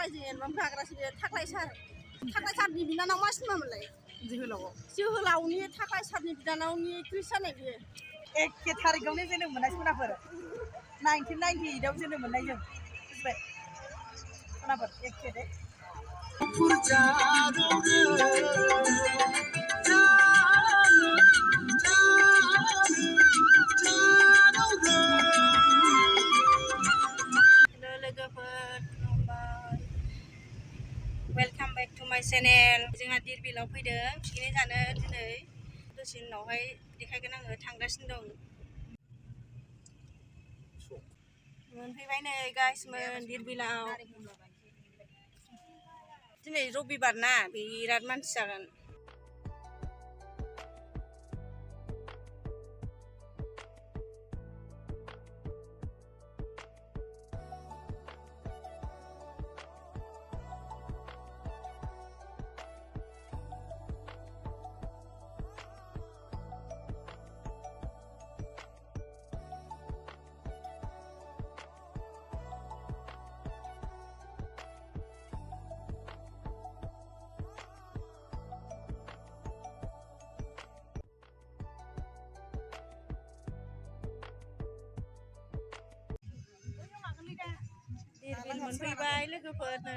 थाख्लायजों album गाग्रासो बे थाख्लाय सारनि बिनानाव मा सिनेमामोनलाय जोहोलावनि थाख्लाय सारनि बिनानावनि एक्ट्रिस जानाय बियो एखे थारिखआवनो जोनोम मोननाय सनाफोर 1998 आव जोनोम मोननाय जों बुजिबाय सनाफोर एखे दे वेलकाम बैक टू माय चेनेल जोंहा दिरबिलाव फैदों पिकनिक जानो दिनै दसे उनावहाय देखायगोन आङो थांगासिनो दं मोनफैबाय नै गाइसमोन दिरबिलाव दिनै रबिबार ना बिराद मानसि जागोन दिरबिल मोनफैबाय लोगोफोर नै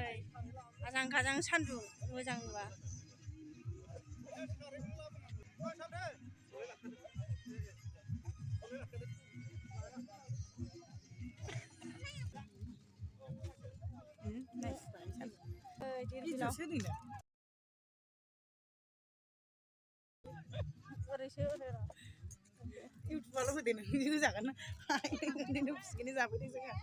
आजां गाजां सान्दुं मोजां नुवा इउटुबाल' होदो नों होजागोन ना पिकनिक जाफैदों जोंहा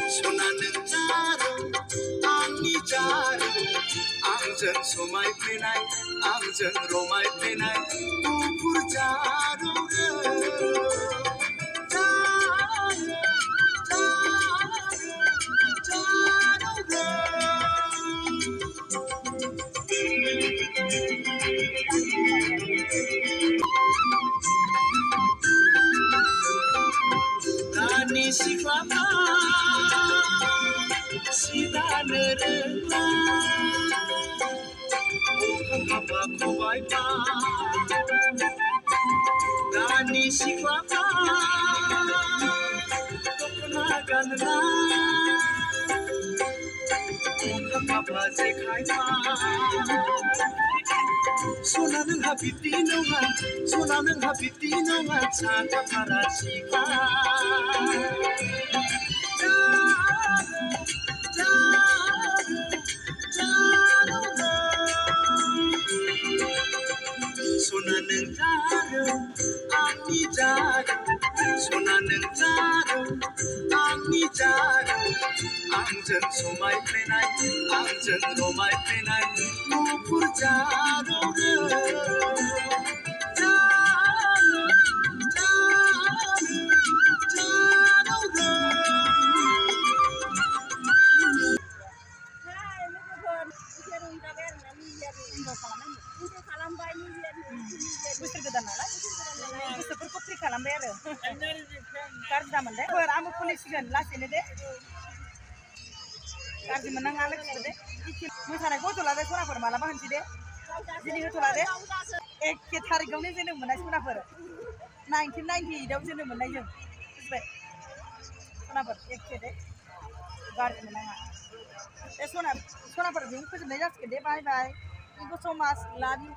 सनानों जारो आंनि जारो आंजों समायफ्लेनाय आंजों रमायफ्लेनाय गुफुर जारो दानि सिख्लाफ्रा सिदानो रोंला अखा हाबा खबायबा दानि सिख्लाफ्रा दख'ना गानला अखा हाबा जेखायबा सना नोंहा बिब्दि नङा सना नोंहा बिब्दि नङा साखाफारा सिख्ला सना नों जारो आंनि जारो सना नों जारो आंनि जारो आंजों समायफ्लेनाय आंजों रमायफ्लेनाय गुफुर जारो बोसोर गोदान नालाय गोसोफोरखौ फ्रि खालामबाय आरो गाज्रि दा मोनदे आंबो खुलिसिगोन लासैनो दे गाज्रि मोननाङा लोगोफोर दे मोसानायखौ होथ'ला दे सनाफोर मालाबा होनसै दे दिनै होथ'ला दे एखे थारिखआवनो जोनोम मोननाय सनाफोर 1998 आव जोनोम मोननाय जों बुजिबाय सनाफोर एखे दे गाज्रि मोननाङा दे सनाफोर बेयावनो फोजोबनाय जासिगोन दे बाय बाय थेंक इउ सो माच लाभ इउ